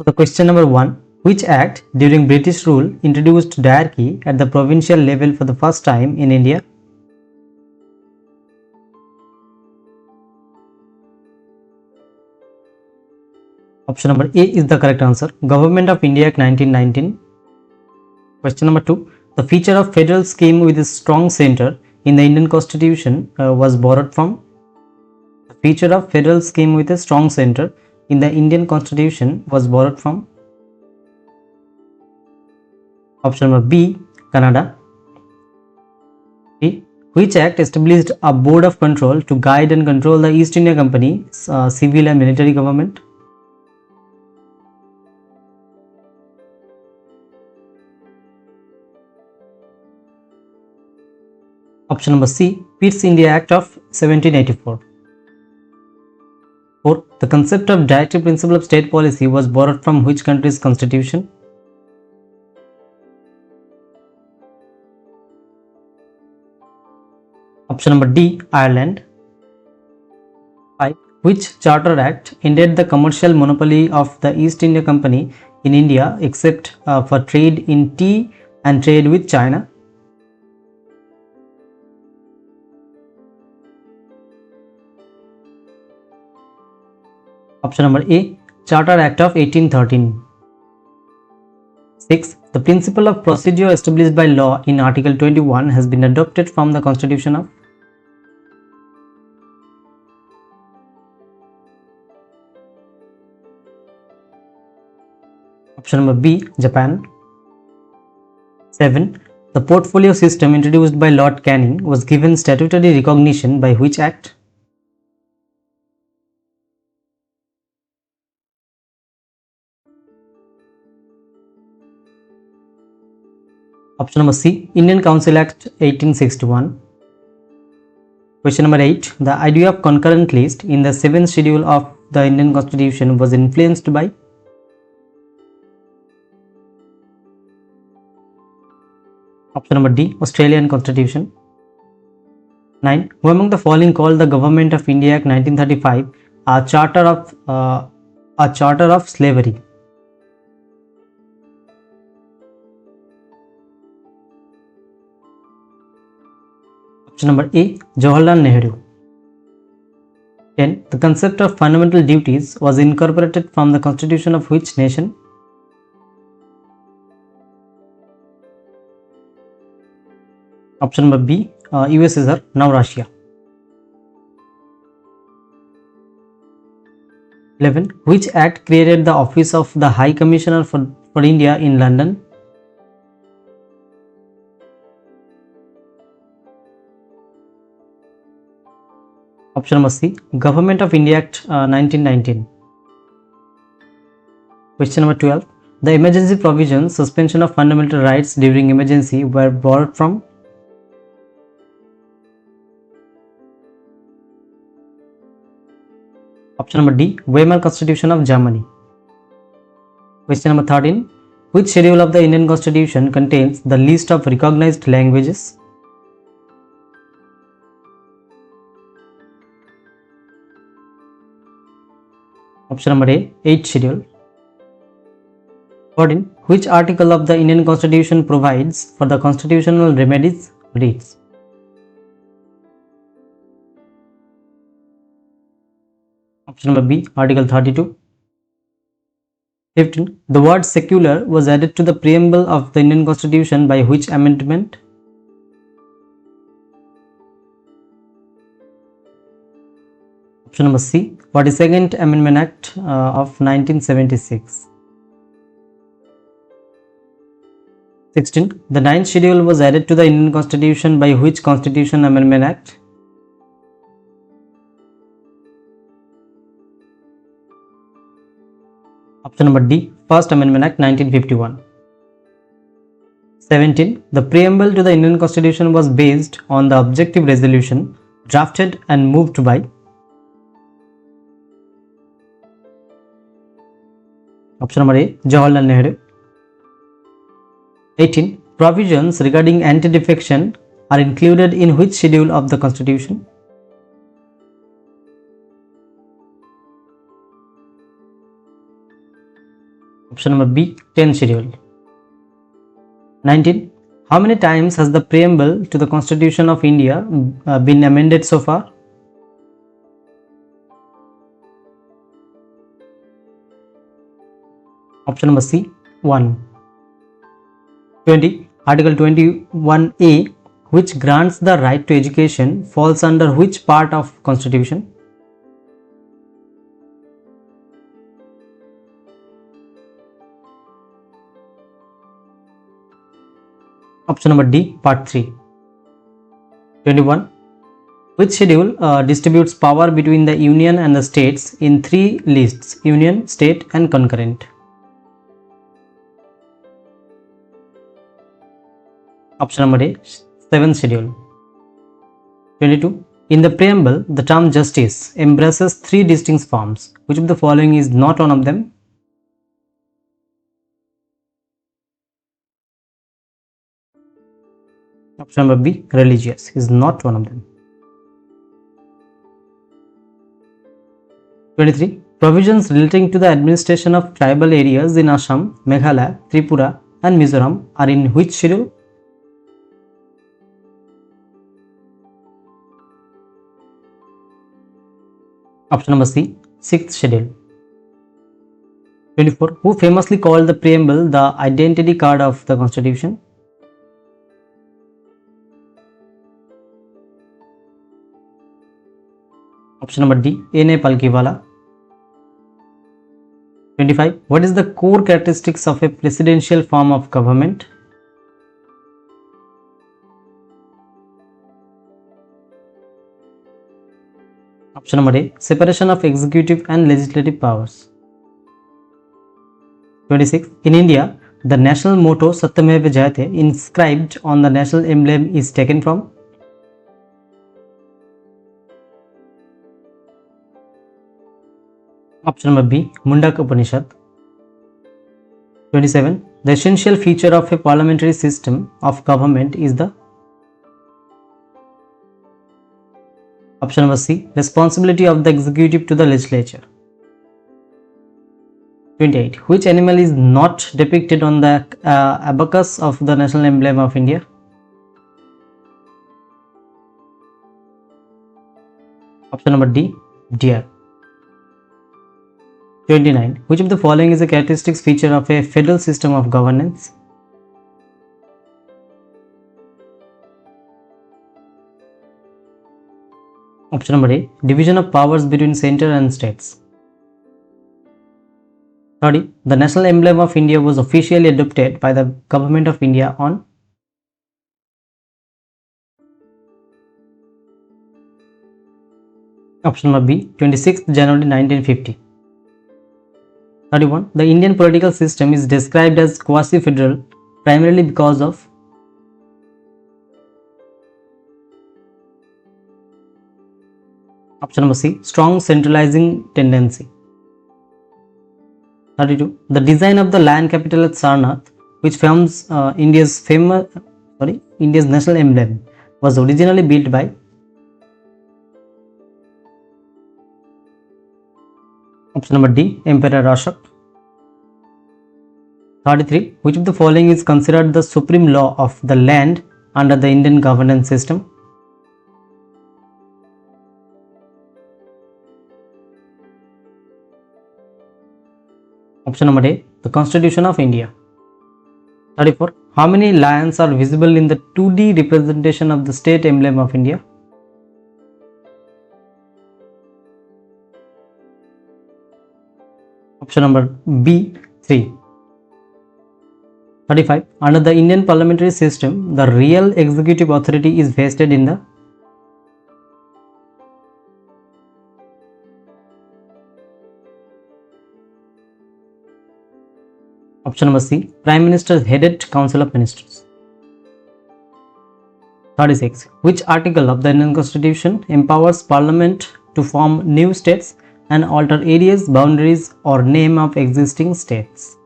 So the question number 1. Which act during British rule introduced diarchy at the provincial level for the first time in India? Option number A is the correct answer. Government of India Act 1919. Question number 2. The feature of federal scheme with a strong center in the Indian Constitution was borrowed from? The feature of federal scheme with a strong center in the Indian Constitution was borrowed from? Option number B, Canada. B. Which act established a board of control to guide and control the East India Company's civil and military government? Option number C, Pitt's India Act of 1784. 4. The concept of directive principle of state policy was borrowed from which country's constitution? Option number D, Ireland. 5. Which Charter Act ended the commercial monopoly of the East India Company in India except for trade in tea and trade with China? Option number A, Charter Act of 1813. 6. The principle of procedure established by law in Article 21 has been adopted from the Constitution of? Option number B, Japan. 7. The portfolio system introduced by Lord Canning was given statutory recognition by which act? Option number C, Indian Council Act 1861. Question number 8. The idea of concurrent list in the 7th schedule of the Indian Constitution was influenced by? Option number D, Australian Constitution. 9. Who among the following called the Government of India Act 1935 a charter of slavery? Option number A, Jawaharlal Nehru. 10. The concept of fundamental duties was incorporated from the Constitution of which nation? Option number B, USSR, now Russia. 11. Which act created the office of the High Commissioner for India in London? Option number C, Government of India Act 1919. Question number 12. The emergency provisions, suspension of fundamental rights during emergency were borrowed from? Option number D, Weimar Constitution of Germany. Question number 13. Which schedule of the Indian Constitution contains the list of recognized languages? Option number A, 8th schedule. 14. Which article of the Indian Constitution provides for the constitutional remedies? Reads. Option number B, Article 32. 15. The word secular was added to the preamble of the Indian Constitution by which amendment? Option number C, 42nd Amendment Act of 1976. 16. The 9th schedule was added to the Indian Constitution by which Constitution Amendment Act? Option number D, First Amendment Act 1951. 17. The preamble to the Indian Constitution was based on the objective resolution drafted and moved by? Option number A, Jawaharlal Nehru. 18. Provisions regarding anti-defection are included in which schedule of the Constitution? Option number B, 10 schedule. 19. How many times has the preamble to the Constitution of India been amended so far? Option number C, 1. 20. Article 21A, which grants the right to education, falls under which part of Constitution? Option number D, part 3. 21. Which schedule distributes power between the union and the states in 3 lists: union, state and concurrent? Option number A, 7th schedule. 22. In the preamble, the term justice embraces 3 distinct forms. Which of the following is not one of them? Option number B, religious, is not one of them. 23. Provisions relating to the administration of tribal areas in Assam, Meghalaya, Tripura and Mizoram are in which schedule? Option number C, 6th schedule. 24. Who famously called the preamble the identity card of the Constitution? Option number D, N.A. Palkiwala. 25. What is the core characteristics of a presidential form of government? Option number A, separation of executive and legislative powers. 26. In India, the national motto Satyameva Jayate, inscribed on the national emblem, is taken from? Option number B, Mundak Upanishad. 27. The essential feature of a parliamentary system of government is the? Option number C, responsibility of the executive to the legislature. 28. Which animal is not depicted on the abacus of the national emblem of India? Option number D, deer. 29. Which of the following is a characteristics feature of a federal system of governance? Option number A, division of powers between center and states. 30. The national emblem of India was officially adopted by the Government of India on? Option number B, 26th January 1950. 31. The Indian political system is described as quasi-federal primarily because of? Option number C, strong centralizing tendency. 32. The design of the land capital at Sarnath, which forms India's national emblem, was originally built by? Option number D, Emperor Ashok. 33. Which of the following is considered the supreme law of the land under the Indian governance system? Option number A, the Constitution of India. 34. How many lions are visible in the 2D representation of the state emblem of India? Option number B, 3. 35. Under the Indian parliamentary system, the real executive authority is vested in the? Option number C, Prime Minister headed Council of Ministers. 36. Which article of the Indian Constitution empowers Parliament to form new states and alter areas, boundaries or name of existing states?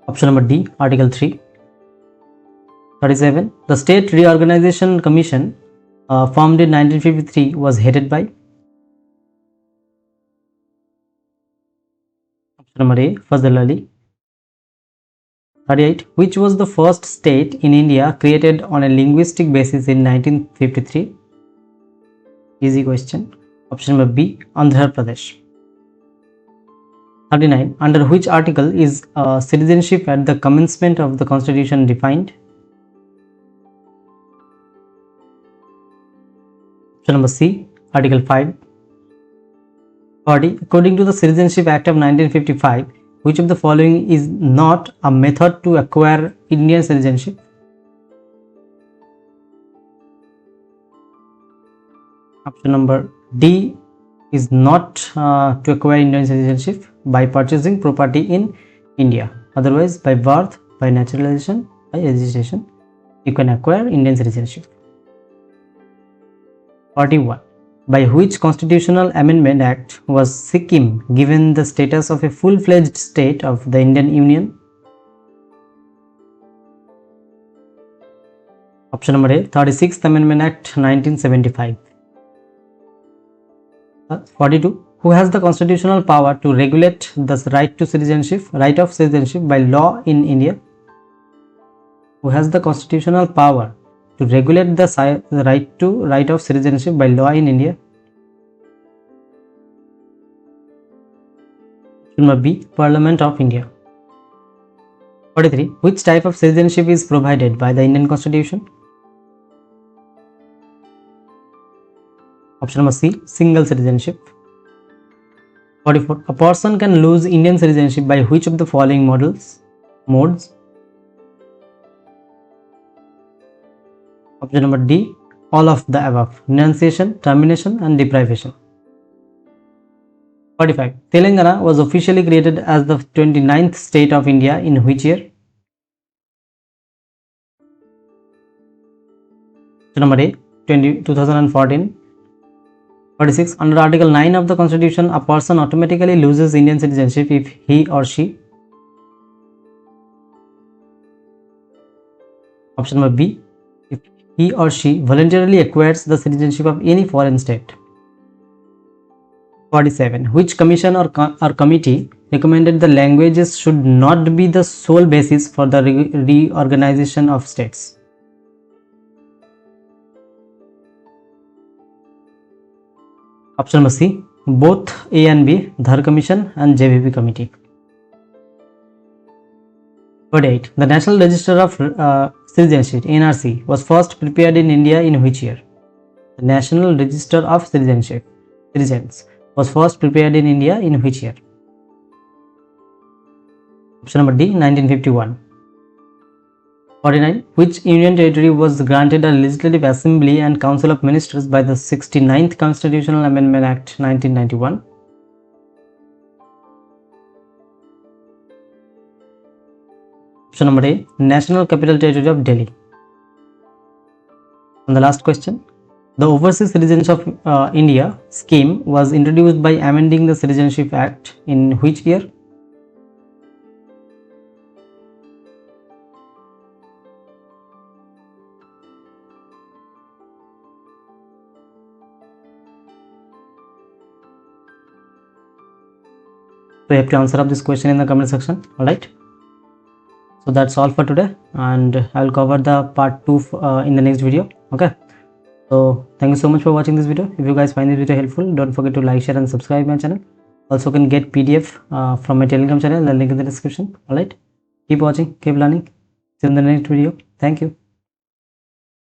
Option number D, Article 3. 37. The State Reorganization Commission formed in 1953 was headed by? Option number A, Fazl Ali. 38. Which was the first state in India created on a linguistic basis in 1953? Easy question. Option number B, Andhra Pradesh. 39. Under which article is citizenship at the commencement of the Constitution defined? Option number C, Article 5. 40. According to the Citizenship Act of 1955, which of the following is not a method to acquire Indian citizenship? Option number D is not to acquire Indian citizenship by purchasing property in India. Otherwise, by birth, by naturalization, by registration, you can acquire Indian citizenship. 41. By which constitutional amendment act was Sikkim given the status of a full-fledged state of the Indian Union? Option number A, 36th Amendment Act 1975. 42. Who has the constitutional power to regulate the right of citizenship by law in India? Who has the constitutional power to regulate the right of citizenship by law in India? Option number B, Parliament of India. 43. Which type of citizenship is provided by the Indian Constitution? Option number C, single citizenship. 44. A person can lose Indian citizenship by which of the following modes? Option number D, all of the above: renunciation, termination, and deprivation. 45. Telangana was officially created as the 29th state of India in which year? Option number A, 2014. 46. Under Article 9 of the Constitution, a person automatically loses Indian citizenship if he or she? Option number B, if he or she voluntarily acquires the citizenship of any foreign state. 47. Which commission or committee recommended the languages should not be the sole basis for the reorganization of states? Option number C, both A and B, Dhar Commission and JVP Committee. 48. The National Register of Citizenship (NRC) was first prepared in India in which year? The National Register of Citizens was first prepared in India in which year? Option number D, 1951. 49. Which Union territory was granted a Legislative Assembly and Council of Ministers by the 69th Constitutional Amendment Act 1991? Option number A, National Capital Territory of Delhi. And the last question. The Overseas Citizens of India scheme was introduced by amending the Citizenship Act in which year? So you have to answer up this question in the comment section. Alright, so that's all for today, and I will cover the part 2 in the next video. Okay, so thank you so much for watching this video. If you guys find this video helpful, don't forget to like, share and subscribe my channel. Also can get PDF from my Telegram channel, the link in the description. Alright, keep watching, keep learning. See you in the next video. Thank you.